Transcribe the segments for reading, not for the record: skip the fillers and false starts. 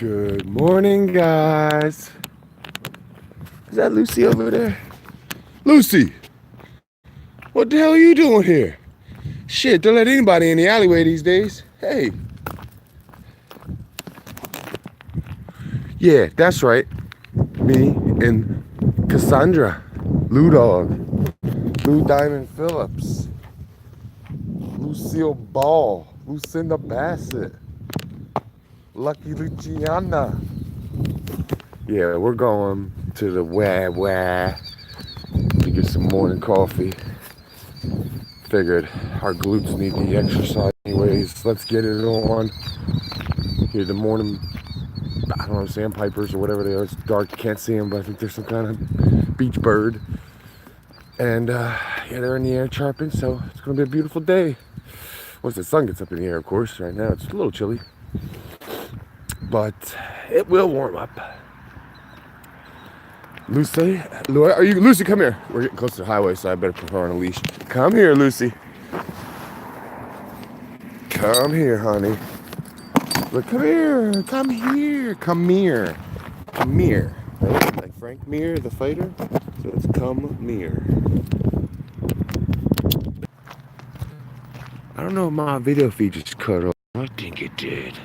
Good morning, guys. Is that Lucy over there? Lucy, what the hell are you doing here? Shit, don't let anybody in the alleyway these days. Hey. Yeah, that's right. Me and Cassandra, Lou Dog, Lou Diamond Phillips, Lucille Ball, Lucinda Bassett, Lucky Luciana. Yeah, we're going to the wah to get some morning coffee. Figured our glutes need the exercise anyways. Let's get it on. Hear the morning, I don't know, sandpipers or whatever they are. It's dark, can't see them, but I think there's some kind of beach bird. And yeah, they're in the air chirping, so it's gonna be a beautiful day. Once the sun gets up in the air, of course. Right now it's a little chilly, but it will warm up. Lucy, are you, Lucy, come here. We're getting close to the highway, so I better put her on a leash. Come here, Lucy. Come here, honey. Look, come here, come here, come here, come here. Right? Like Frank Mir, the fighter. So it's come here. I don't know if my video feed just cut off. I think it did.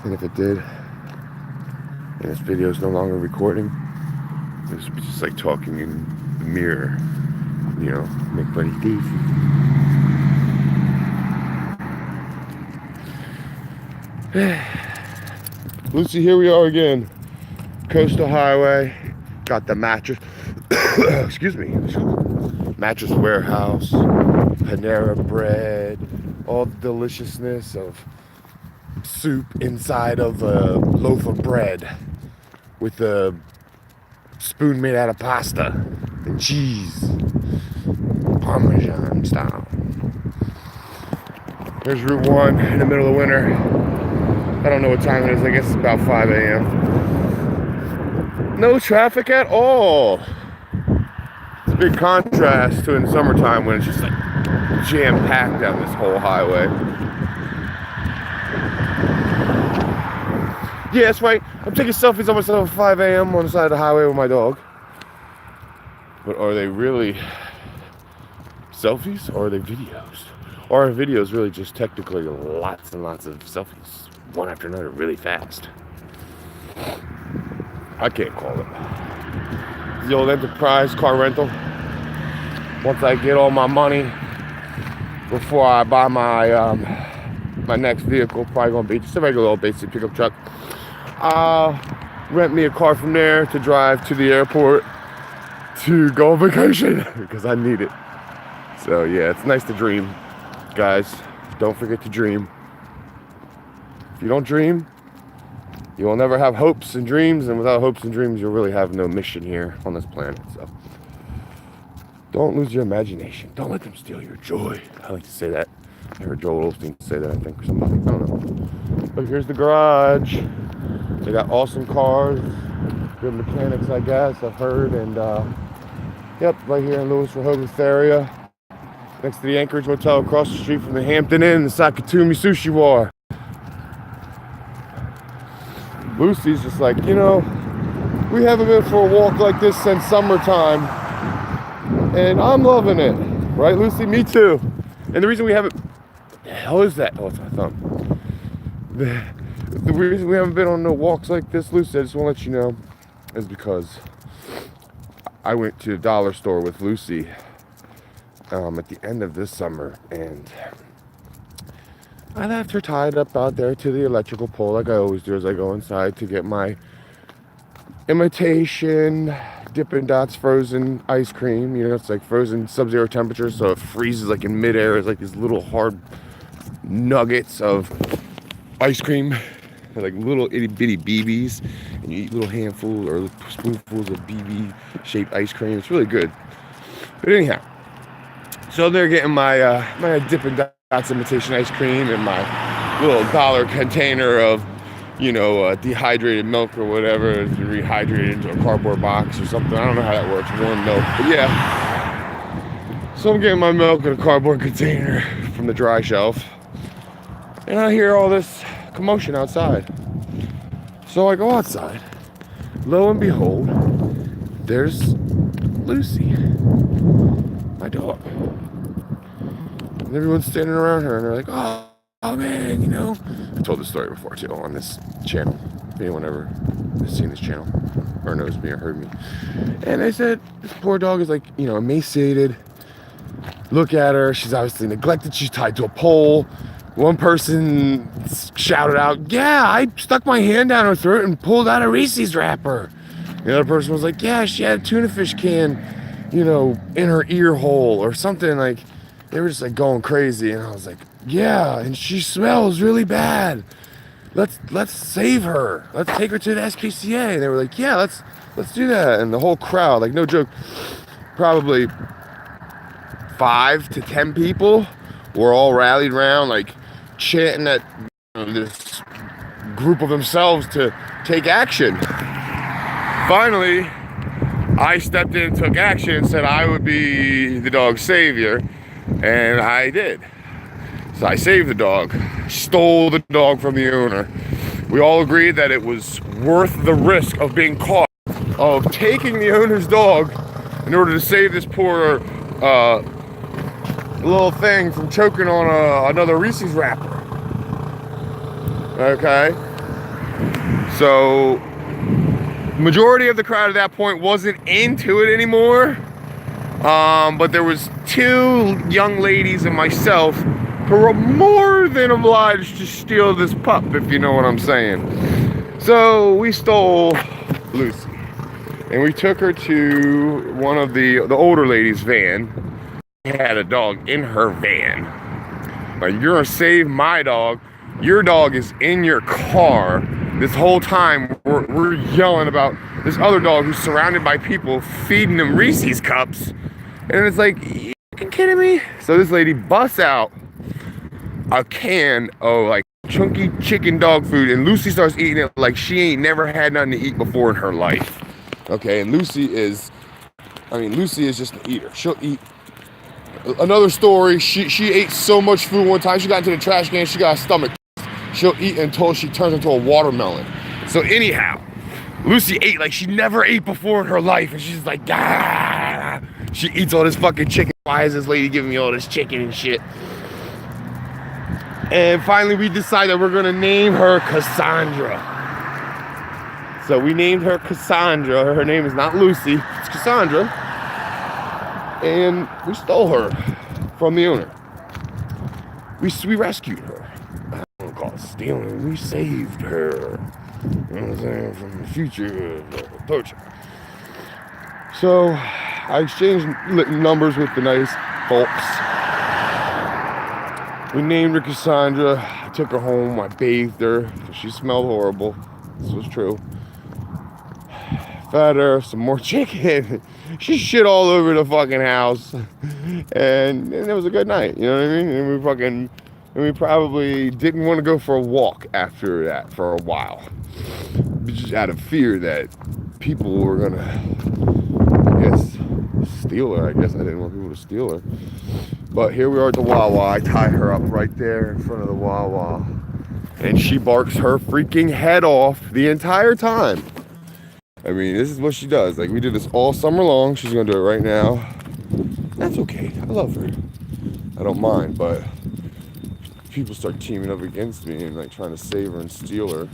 And if it did, and this video is no longer recording, it's just like talking in the mirror, you know, make funny faces. Lucy, here we are again. Coastal Highway. Got the mattress. Excuse me. Mattress Warehouse. Panera Bread. All the deliciousness of soup inside of a loaf of bread with a spoon made out of pasta and cheese, Parmesan style. There's Route 1 in the middle of winter. I don't know what time it is. I guess it's about 5 a.m. No traffic at all. It's a big contrast to in the summertime when it's just like jam-packed down this whole highway. Yeah, that's right. I'm taking selfies on myself at 5 a.m. on the side of the highway with my dog. But are they really selfies or are they videos? Or are videos really just technically lots and lots of selfies, one after another, really fast? I can't call it. The old Enterprise car rental. Once I get all my money before I buy my my next vehicle, probably gonna be just a regular old basic pickup truck. Rent me a car from there to drive to the airport to go on vacation because I need it. So yeah, it's nice to dream, guys. Don't forget to dream. If you don't dream, you will never have hopes and dreams, and without hopes and dreams, you'll really have no mission here on this planet. So don't lose your imagination. Don't let them steal your joy. I like to say that. I heard Joel Osteen say that, I think, or somebody. I don't know. But here's the garage. They got awesome cars, good mechanics, I guess, I've heard. And yep, right here in Lewis Rehoboth area, next to the Anchorage Hotel, across the street from the Hampton Inn, the Sakatumi Sushi Bar. Lucy's just like, you know, we haven't been for a walk like this since summertime, and I'm loving it. Right, Lucy? Me too. And the reason we haven't... What the hell is that? Oh, it's my thumb. The reason we haven't been on no walks like this, Lucy, I just want to let you know, is because I went to the dollar store with Lucy at the end of this summer, and I left her tied up out there to the electrical pole like I always do as I go inside to get my imitation Dippin' Dots frozen ice cream. You know, it's like frozen sub-zero temperature, so it freezes like in midair. It's like these little hard nuggets of ice cream. They're like little itty bitty BBs, and you eat little handfuls or spoonfuls of BB shaped ice cream. It's really good. But anyhow, so they're getting my my Dippin' Dots imitation ice cream and my little dollar container of, you know, dehydrated milk or whatever, rehydrated into a cardboard box or something. I don't know how that works, warm milk, but yeah. So I'm getting my milk in a cardboard container from the dry shelf, and I hear all this commotion outside. So I go outside. Lo and behold, there's Lucy, my dog. And everyone's standing around her, and they're like, oh man, you know. I told this story before too on this channel. If anyone ever has seen this channel or knows me or heard me. And they said, this poor dog is like, you know, emaciated. Look at her, she's obviously neglected, she's tied to a pole. One person shouted out, yeah, I stuck my hand down her throat and pulled out a Reese's wrapper. The other person was like, yeah, she had a tuna fish can, you know, in her ear hole or something. Like, they were just like going crazy. And I was like, yeah, and she smells really bad. Let's save her. Let's take her to the SPCA. And they were like, yeah, let's do that. And the whole crowd, like no joke, probably 5 to 10 people were all rallied around, like chanting at this group of themselves to take action. Finally, I stepped in, took action, and said I would be the dog's savior, and I did. So I saved the dog, stole the dog from the owner. We all agreed that it was worth the risk of being caught, of taking the owner's dog in order to save this poor little thing from choking on another Reese's wrapper. Okay? So, majority of the crowd at that point wasn't into it anymore. But there was 2 young ladies and myself who were more than obliged to steal this pup, if you know what I'm saying. So we stole Lucy, and we took her to one of the older ladies' van. She had a dog in her van. Like, you're gonna save my dog. Your dog is in your car. This whole time we're yelling about this other dog who's surrounded by people feeding him Reese's cups. And it's like, you fucking kidding me? So this lady busts out a can of like chunky chicken dog food, and Lucy starts eating it like she ain't never had nothing to eat before in her life. Okay, and Lucy is just an eater. She'll eat. Another story, she ate so much food one time, she got into the trash can, she got a stomach. She'll eat until she turns into a watermelon. So anyhow, Lucy ate like she never ate before in her life, and she's like, ah. She eats all this fucking chicken. Why is this lady giving me all this chicken and shit? And finally we decided we're gonna name her Cassandra. So we named her Cassandra. Her name is not Lucy, it's Cassandra. And we stole her from the owner. We rescued her. I don't call it stealing. We saved her. You know what I'm saying? From the future of the poacher. So I exchanged numbers with the nice folks. We named her Cassandra. I took her home. I bathed her. She smelled horrible. This was true. Fed her some more chicken. She shit all over the fucking house. And it was a good night. You know what I mean? And we probably didn't want to go for a walk after that for a while. Just out of fear that people were gonna, I guess, steal her. I guess I didn't want people to steal her. But here we are at the Wawa. I tie her up right there in front of the Wawa. And she barks her freaking head off the entire time. I mean, this is what she does. Like, we did this all summer long. She's gonna do it right now. That's okay. I love her. I don't mind, but people start teaming up against me and like trying to save her and steal her.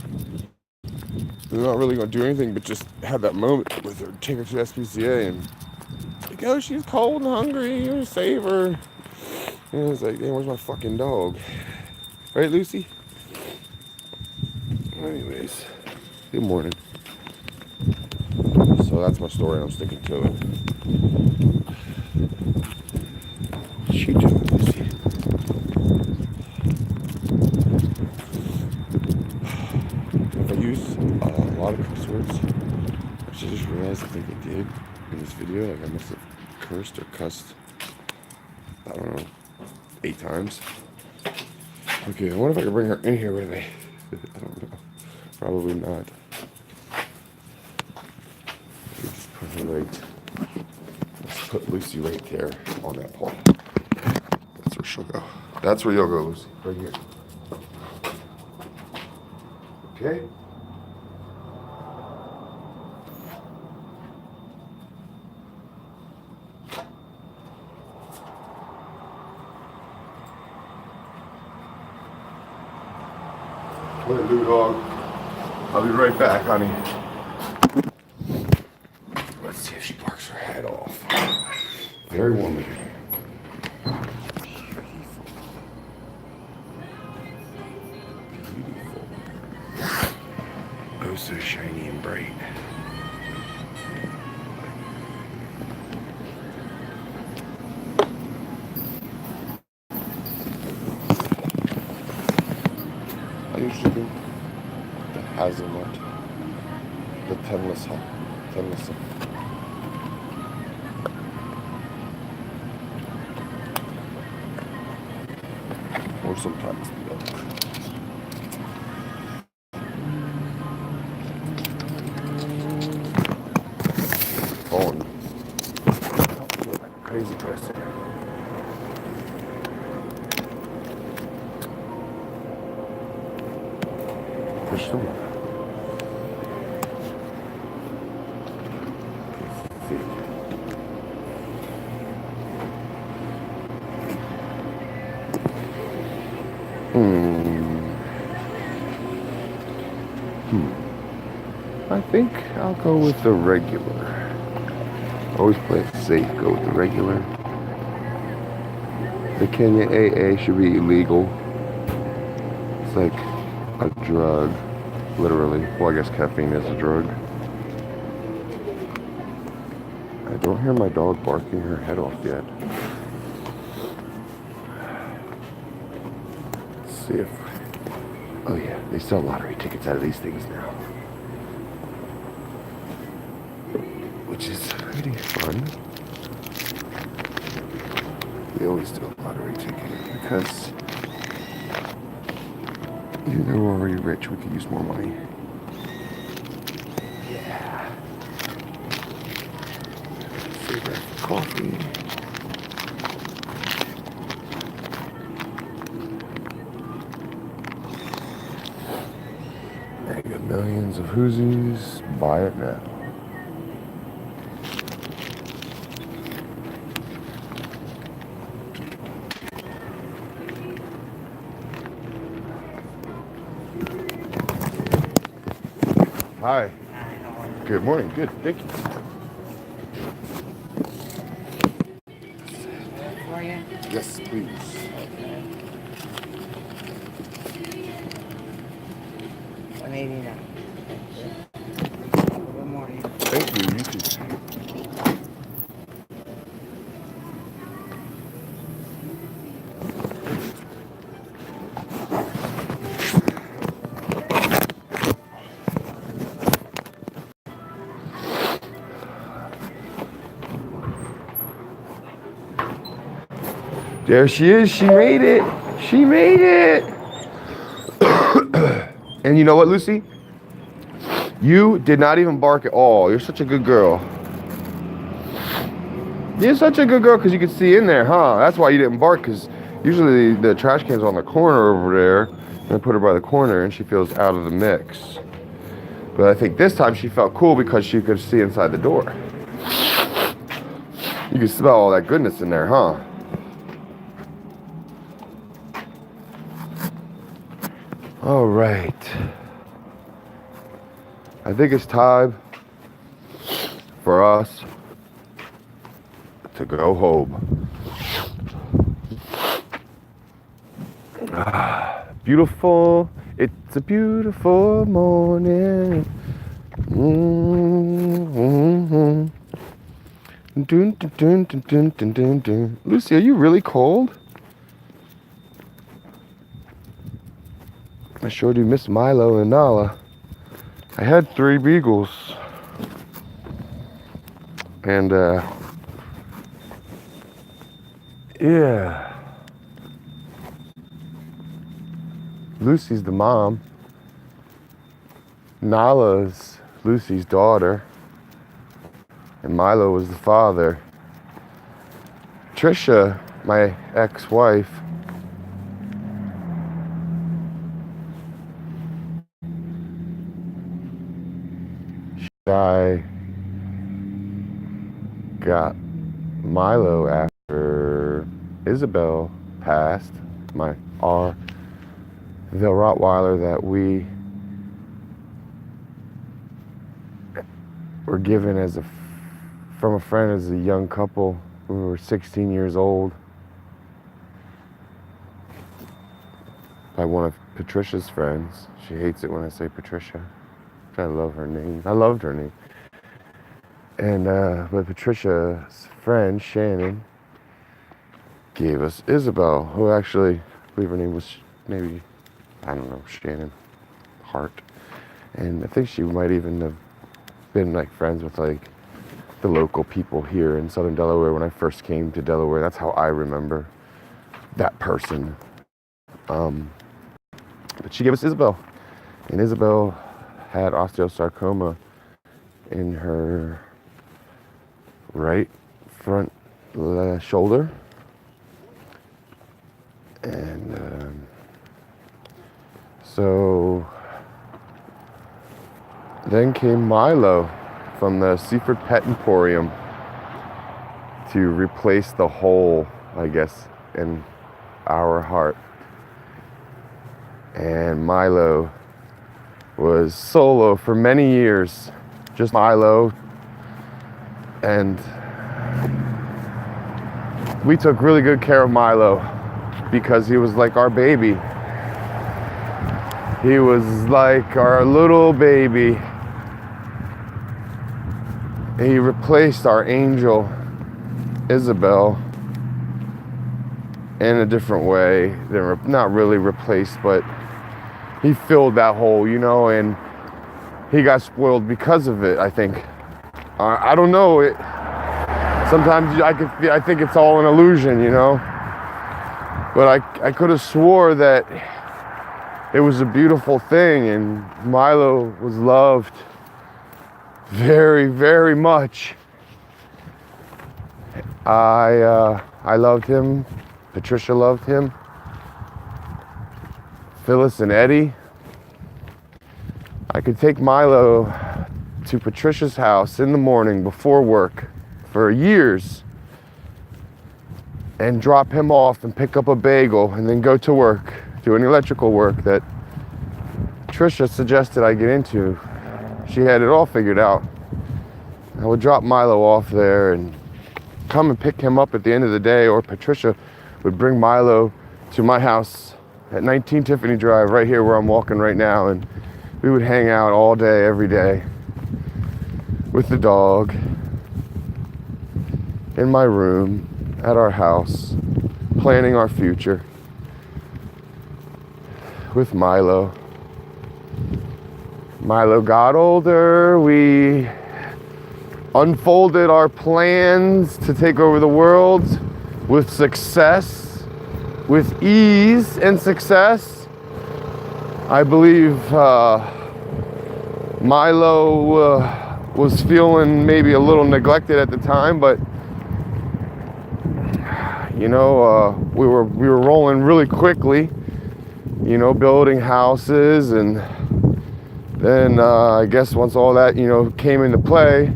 They're not really gonna do anything but just have that moment with her, take her to the SPCA and like, oh, she's cold and hungry, you're gonna save her. And it's like, hey, where's my fucking dog? Right, Lucy? Anyways, good morning. So that's my story, and I'm sticking to it. What you doing, Lucy? If I use a lot of curse words, I just realized I think I did in this video. Like, I must have cursed or cussed, I don't know, 8 times. Okay, I wonder if I can bring her in here with me. I don't know. Probably not. Just put her right. Let's put Lucy right there on that pole. That's where she'll go. That's where you'll go, Lucy. Right here. Okay? Let Lou dog. I'll be right back, honey. Let's see if she barks her head off. Very womanly. Beautiful. Oh, so shiny and bright. I usually do the hazelnut, the tenless. Or sometimes the other. Phone. Crazy person. Push them. I think I'll go with the regular. Always play it safe, go with the regular. The Kenya AA should be illegal. It's like a drug, literally. Well, I guess caffeine is a drug. I don't hear my dog barking her head off yet. Let's see if... Oh yeah, they sell lottery tickets out of these things now. Which is pretty fun. We always do a lottery ticket because even though we're already rich, we could use more money. Yeah. Save that for coffee. Mega Millions of Hoosies. Buy it now. Hi. Good morning. Good. Thank you. For you? Yes, please. $189. Good morning. Thank you. You too. There she is. She made it. She made it. And you know what, Lucy? You did not even bark at all. You're such a good girl. You're such a good girl because you could see in there, huh? That's why you didn't bark, because usually the trash can's on the corner over there. And I put her by the corner and she feels out of the mix. But I think this time she felt cool because she could see inside the door. You can smell all that goodness in there, huh? All right. I think it's time for us to go home. Beautiful. It's a beautiful morning. Mm-hmm. Dun, dun, dun, dun, dun, dun, dun. Lucy, are you really cold? I sure do miss Milo and Nala. I had 3 beagles. And, yeah. Lucy's the mom. Nala's Lucy's daughter. And Milo was the father. Trisha, my ex-wife, I got Milo after Isabel passed, our the Rottweiler that we were given from a friend as a young couple when we were 16 years old by one of Patricia's friends. She hates it when I say Patricia. I love her name. I loved her name. And but Patricia's friend, Shannon, gave us Isabel, who actually, I believe her name was maybe, I don't know, Shannon Hart. And I think she might even have been like friends with like the local people here in Southern Delaware when I first came to Delaware. That's how I remember that person. But she gave us Isabel. And Isabel had osteosarcoma in her right front shoulder. And so then came Milo from the Seaford Pet Emporium to replace the hole, I guess, in our heart. And Milo was solo for many years, just Milo. And we took really good care of Milo because he was like our baby. He was like our little baby. He replaced our angel, Isabel, in a different way. Not really replaced, but he filled that hole, you know, and he got spoiled because of it, I think. I don't know. Sometimes I think it's all an illusion, you know. But I could have swore that it was a beautiful thing, and Milo was loved very, very much. I loved him. Patricia loved him. Phyllis and Eddie. I could take Milo to Patricia's house in the morning before work for years and drop him off and pick up a bagel and then go to work, doing electrical work that Patricia suggested I get into. She had it all figured out. I would drop Milo off there and come and pick him up at the end of the day, or Patricia would bring Milo to my house at 19 Tiffany Drive, right here where I'm walking right now, and we would hang out all day, every day, with the dog, in my room, at our house, planning our future, with Milo. Milo got older, we unfolded our plans to take over the world with success, with ease and success. I believe Milo was feeling maybe a little neglected at the time, but you know, we were rolling really quickly, you know, building houses, and then I guess once all that, you know, came into play,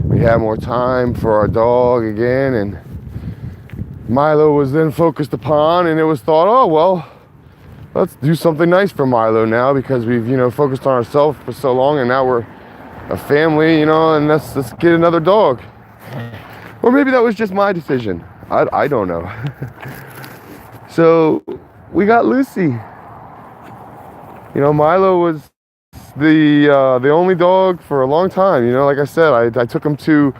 we had more time for our dog again, and Milo was then focused upon, and it was thought, oh, well, let's do something nice for Milo now, because we've, you know, focused on ourselves for so long, and now we're a family, you know, and let's get another dog. Or maybe that was just my decision. I don't know. So we got Lucy. You know, Milo was the only dog for a long time. You know, like I said, I took him to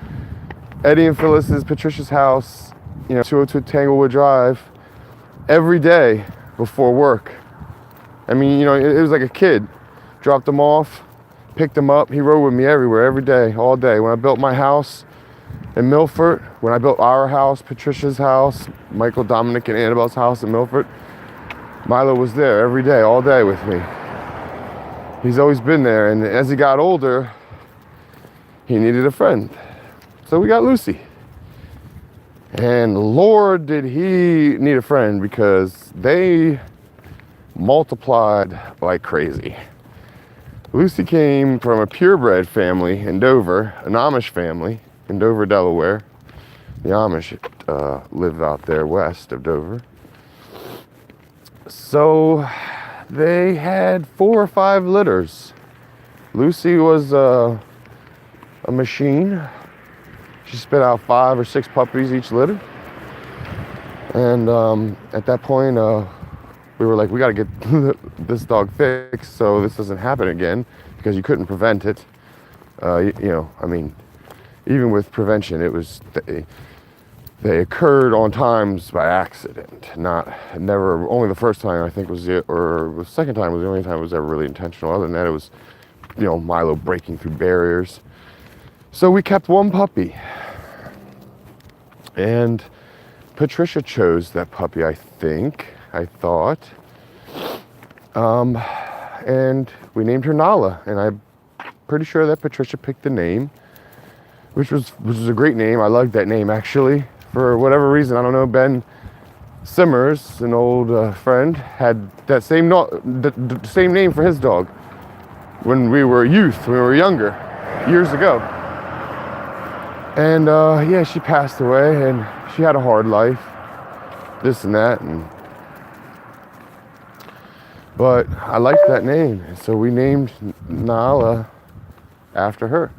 Eddie and Phyllis's, Patricia's house, you know, 202 Tanglewood Drive, every day before work. I mean, you know, it was like a kid. Dropped him off, picked him up. He rode with me everywhere, every day, all day. When I built my house in Milford, when I built our house, Patricia's house, Michael, Dominic, and Annabelle's house in Milford, Milo was there every day, all day with me. He's always been there, and as he got older, he needed a friend. So we got Lucy. And Lord, did he need a friend, because they multiplied like crazy. Lucy came from a purebred family in Dover, an Amish family in Dover, Delaware. The Amish live out there west of Dover. So they had 4 or 5 litters. Lucy was a machine. She spit out 5 or 6 puppies each litter. And at that point, we were like, we got to get this dog fixed so this doesn't happen again, because you couldn't prevent it. You know, I mean, even with prevention, it was they occurred on times by accident, never. Only the first time I think was it, or the second time was the only time it was ever really intentional. Other than that, it was, you know, Milo breaking through barriers. So we kept 1 puppy, and Patricia chose that puppy. I thought, and we named her Nala, and I'm pretty sure that Patricia picked the name, which was a great name. I liked that name, actually. For whatever reason, I don't know, Ben Simmers, an old friend, had that same the same name for his dog when we were youth, when we were younger, years ago. And yeah, she passed away, and she had a hard life, this and that, but I liked that name, and so we named Nala after her.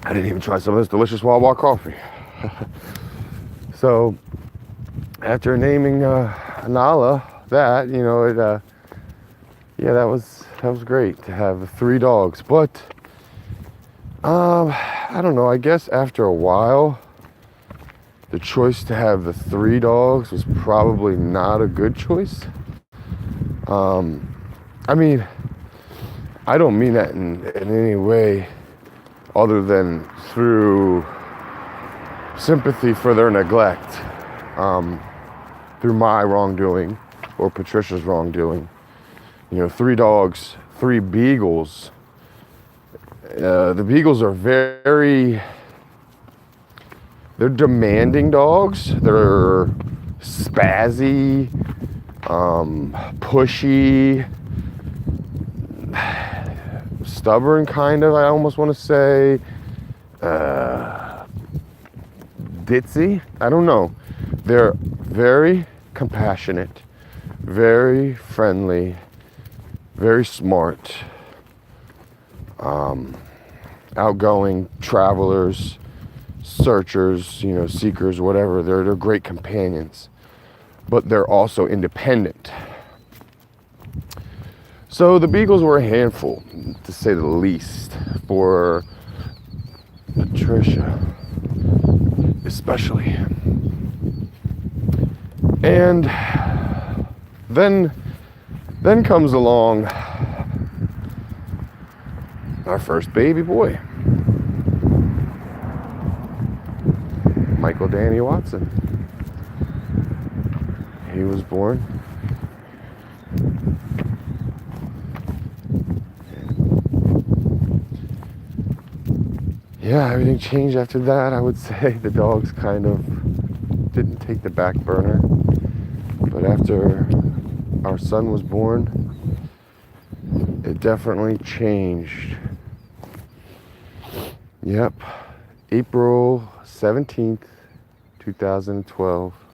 I didn't even try some of this delicious Wawa coffee. So after naming Nala that, you know, it yeah, that was great to have 3 dogs. But I don't know, I guess after a while the choice to have the 3 dogs was probably not a good choice. I mean, I don't mean that in any way other than through sympathy for their neglect, through my wrongdoing or Patricia's wrongdoing. You know, 3 dogs, 3 beagles. The beagles are they're demanding dogs. They're spazzy, pushy, stubborn, kind of, I almost want to say, ditzy. I don't know. They're very compassionate, very friendly, very smart, outgoing travelers, searchers, you know, seekers, whatever. They're great companions, but they're also independent. So the beagles were a handful, to say the least, for Patricia, especially. And then comes along our first baby boy, Michael Danny Watson. He was born. Yeah, everything changed after that. I would say the dogs kind of didn't take the back burner. But after our son was born, it definitely changed. Yep, April 17th, 2012.